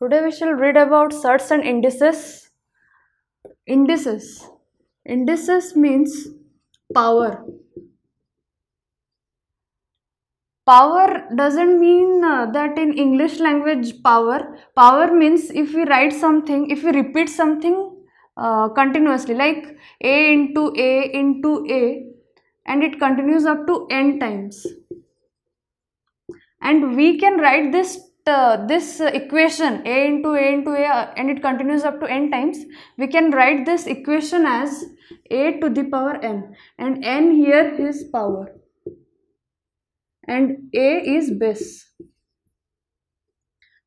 Today we shall read about surds and indices. Indices. Indices means power. Power doesn't mean that in English language power. Power means if we write something, if we repeat something continuously, like A into A into A, and it continues up to n times. And we can write this equation A into A into A, and it continues up to n times. We can write this equation as A to the power n, and n here is power and A is base.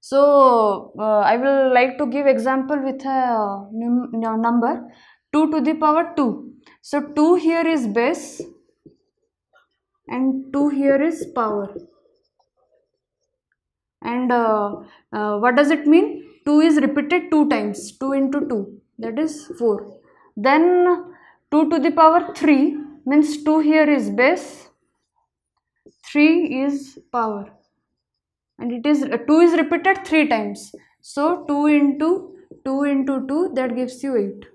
So I will like to give example with a number 2 to the power 2. So 2 here is base and 2 here is power. And what does it mean? 2 is repeated 2 times. 2 into 2, that is 4. Then 2 to the power 3 means 2 here is base, 3 is power, and it is 2 is repeated 3 times. So 2 into 2, that gives you 8.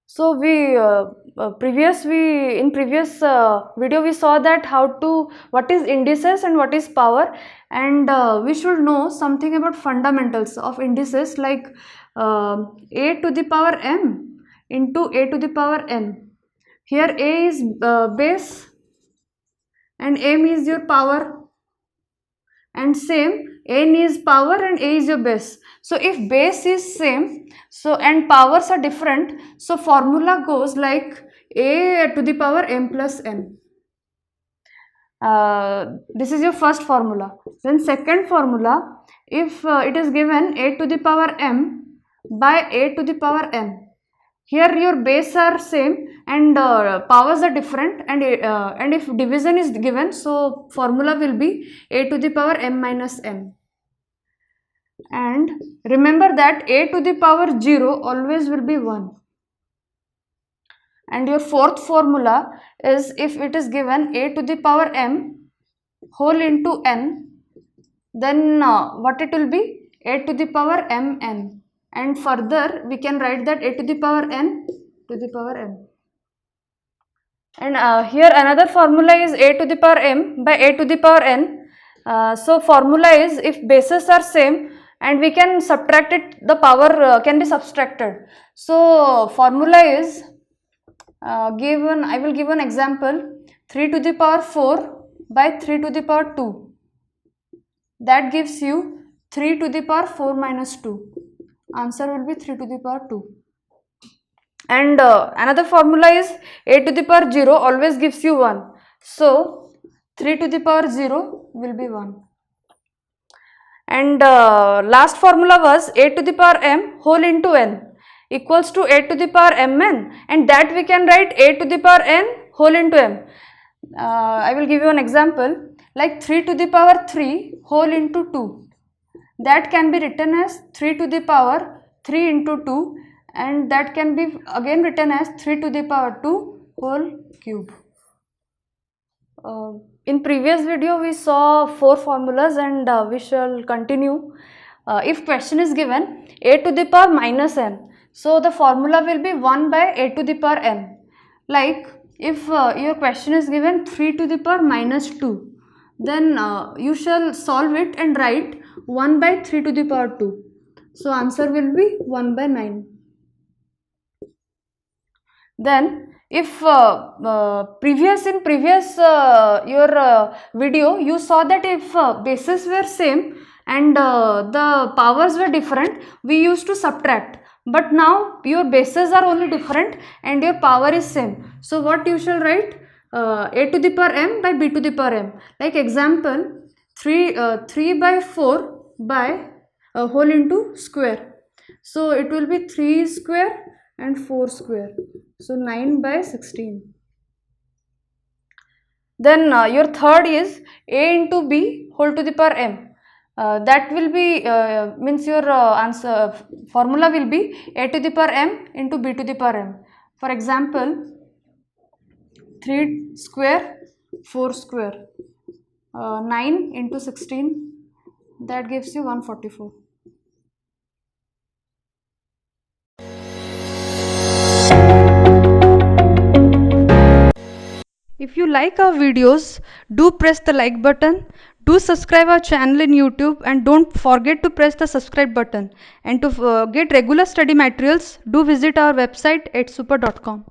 So we in previous video we saw that what is indices and what is power, and we should know something about fundamentals of indices, like A to the power m into A to the power n. Here A is base and m is your power, and same n is power and A is your base. So if base is same, so and powers are different, so formula goes like A to the power m plus n. This is your first formula. Then second formula, if it is given A to the power m by A to the power n, here your base are same and powers are different, and if division is given, so formula will be A to the power m minus n. And remember that A to the power 0 always will be 1. And your fourth formula is, if it is given A to the power m whole into n, then what it will be? A to the power mn. And further we can write that A to the power n to the power m. And here another formula is A to the power m by A to the power n. So formula is, if bases are same and we can subtract it, the power can be subtracted. So formula is given, I will give an example, 3 to the power 4 by 3 to the power 2. That gives you 3 to the power 4 minus 2. Answer will be 3 to the power 2. And another formula is A to the power 0 always gives you 1. So 3 to the power 0 will be 1. And last formula was A to the power m whole into n equals to A to the power mn, and that we can write A to the power n whole into m. I will give you an example, like 3 to the power 3 whole into 2. That can be written as 3 to the power 3 into 2, and that can be again written as 3 to the power 2 whole cube. In previous video we saw 4 formulas, and we shall continue. If question is given A to the power minus n, so the formula will be 1 by A to the power n. Like if your question is given 3 to the power minus 2, then you shall solve it and write 1 by 3 to the power 2. So answer will be 1 by 9. Then if previous your video you saw that if bases were same and the powers were different, we used to subtract. But now your bases are only different and your power is same. So what you shall write? A to the power m by b to the power m. Like example, 3 by 4 by whole into square. So it will be 3 square and 4 square. So 9 by 16. Then your third is A into B whole to the power m. That will be means your answer formula will be A to the power m into B to the power m. For example, 3 square 4 square, 9 into 16, that gives you 144. If you like our videos, do press the like button, do subscribe our channel in YouTube, and don't forget to press the subscribe button. And to get regular study materials, do visit our website edsuper.com.